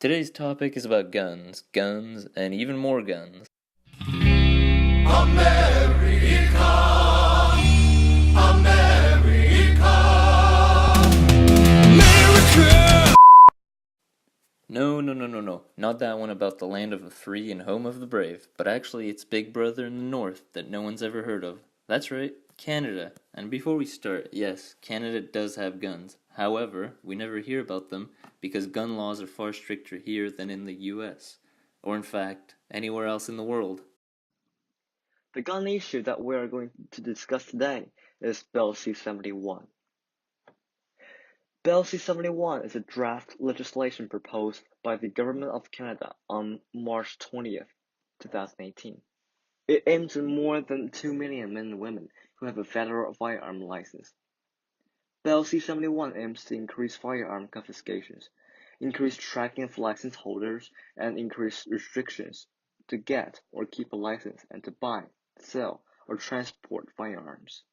Today's topic is about guns, and even more guns. America, America, America. No. Not that one about the land of the free and home of the brave, but actually its big brother in the north that no one's ever heard of. That's right, Canada. And before we start, yes, Canada does have guns. However, we never hear about them because gun laws are far stricter here than in the US, or in fact, anywhere else in the world. The gun issue that we are going to discuss today is Bill C-71. Bill C-71 is a draft legislation proposed by the Government of Canada on March 20th, 2018. It aims at more than 2 million men and women who have a federal firearm license. Bill C-71 aims to increase firearm confiscations, increase tracking of license holders, and increase restrictions to get or keep a license and to buy, sell, or transport firearms.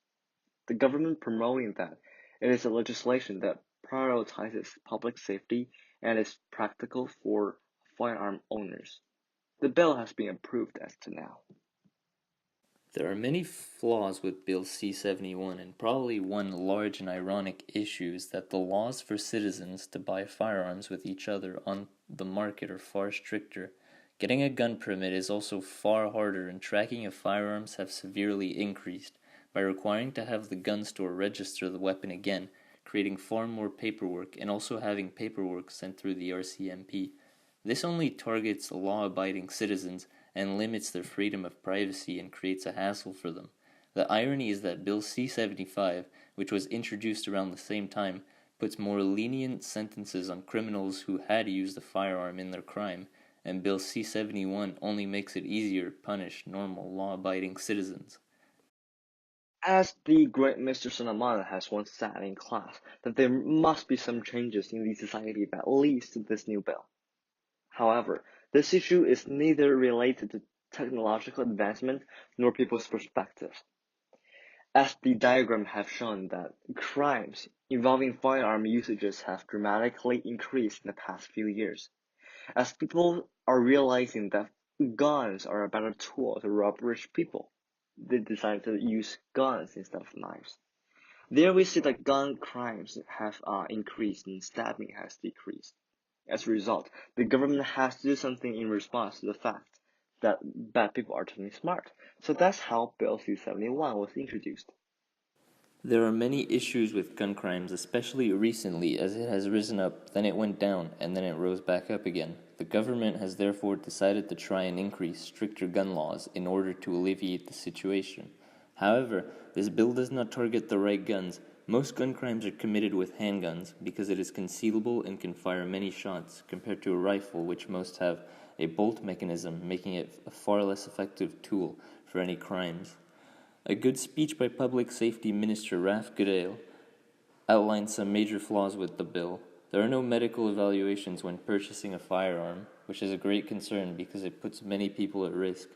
The government promoting that it is a legislation that prioritizes public safety and is practical for firearm owners. The bill has been approved as to now. There are many flaws with Bill C-71, and probably one large and ironic issue is that the laws for citizens to buy firearms with each other on the market are far stricter. Getting a gun permit is also far harder, and tracking of firearms have severely increased by requiring to have the gun store register the weapon again, creating far more paperwork, and also having paperwork sent through the RCMP. This only targets law-abiding citizens and limits their freedom of privacy and creates a hassle for them. The irony is that Bill C-75, which was introduced around the same time, puts more lenient sentences on criminals who had used a firearm in their crime, and Bill C-71 only makes it easier to punish normal law-abiding citizens. As the great Mr. Sonamana has once said in class, that there must be some changes in the society that leads to this new bill. However, this issue is neither related to technological advancement nor people's perspectives. As the diagram have shown that crimes involving firearm usages have dramatically increased in the past few years. As people are realizing that guns are a better tool to rob rich people, they decide to use guns instead of knives. There we see that gun crimes have increased and stabbing has decreased. As a result, the government has to do something in response to the fact that bad people are turning smart. So that's how Bill C-71 was introduced. There are many issues with gun crimes, especially recently, as it has risen up, then it went down, and then it rose back up again. The government has therefore decided to try and increase stricter gun laws in order to alleviate the situation. However, this bill does not target the right guns. Most gun crimes are committed with handguns because it is concealable and can fire many shots, compared to a rifle, which most have a bolt mechanism, making it a far less effective tool for any crimes. A good speech by Public Safety Minister Ralph Goodale outlined some major flaws with the bill. There are no medical evaluations when purchasing a firearm, which is a great concern because it puts many people at risk,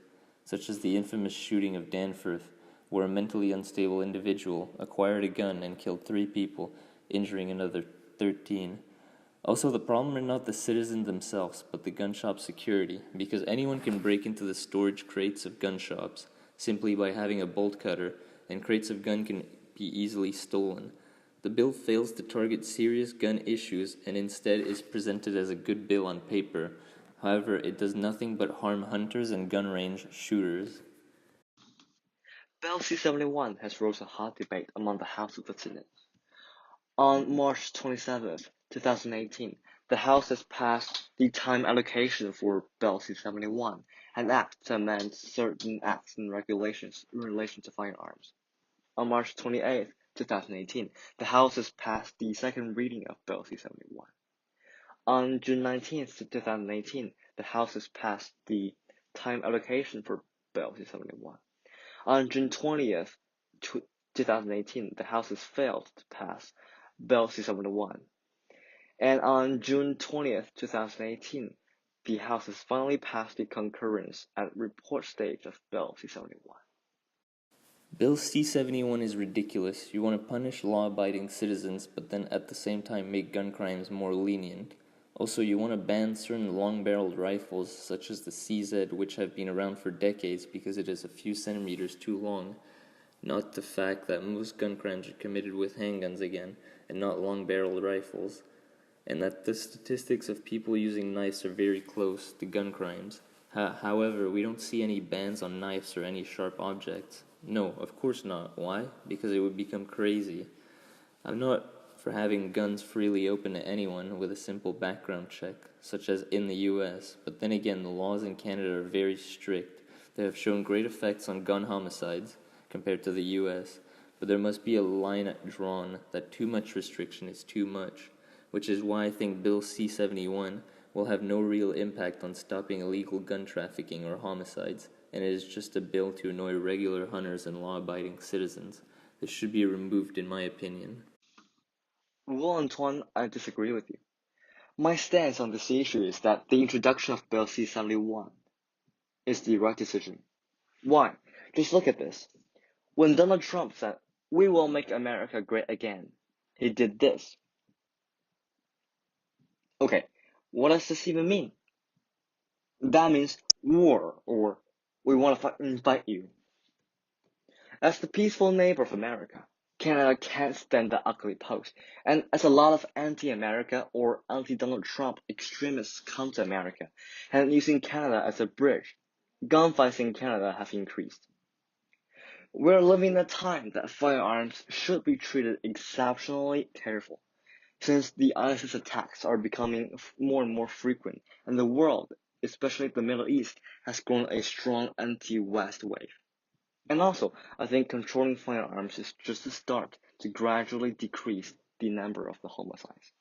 such as the infamous shooting of Danforth, where a mentally unstable individual acquired a gun and killed 3 people, injuring another 13. Also, the problem are not the citizens themselves, but the gun shop security, because anyone can break into the storage crates of gun shops simply by having a bolt cutter, and crates of gun can be easily stolen. The bill fails to target serious gun issues and instead is presented as a good bill on paper. However, it does nothing but harm hunters and gun range shooters. Bill C-71 has raised a hot debate among the House of the Senate. On March 27th, 2018, the House has passed the time allocation for Bill C-71, an act to amend certain acts and regulations in relation to firearms. On March 28th, 2018, the House has passed the second reading of Bill C-71. On June 19th, 2018, the House has passed the time allocation for Bill C-71. On June 20th, 2018, the House has failed to pass Bill C-71. And on June 20th, 2018, the House has finally passed the concurrence at report stage of Bill C-71. Bill C-71 is ridiculous. You want to punish law-abiding citizens, but then at the same time make gun crimes more lenient. Also, you want to ban certain long-barreled rifles, such as the CZ, which have been around for decades because it is a few centimeters too long, not the fact that most gun crimes are committed with handguns again, and not long-barreled rifles, and that the statistics of people using knives are very close to gun crimes. However, we don't see any bans on knives or any sharp objects. No, of course not. Why? Because it would become crazy. I'm not for having guns freely open to anyone with a simple background check, such as in the US, but then again, the laws in Canada are very strict. They have shown great effects on gun homicides compared to the US, but there must be a line drawn that too much restriction is too much, which is why I think Bill C-71 will have no real impact on stopping illegal gun trafficking or homicides, and it is just a bill to annoy regular hunters and law-abiding citizens. This should be removed in my opinion. Well, Antoine, I disagree with you. My stance on this issue is that the introduction of Bill C-71 is the right decision. Why? Just look at this. When Donald Trump said, "We will make America great again," he did this. Okay, what does this even mean? That means war, or we want to fight you. As the peaceful neighbor of America, Canada can't stand the ugly post, and as a lot of anti-America or anti-Donald Trump extremists come to America, and using Canada as a bridge, gunfights in Canada have increased. We're living in a time that firearms should be treated exceptionally careful, since the ISIS attacks are becoming more and more frequent, and the world, especially the Middle East, has grown a strong anti-West wave. And also, I think controlling firearms is just a start to gradually decrease the number of the homicides.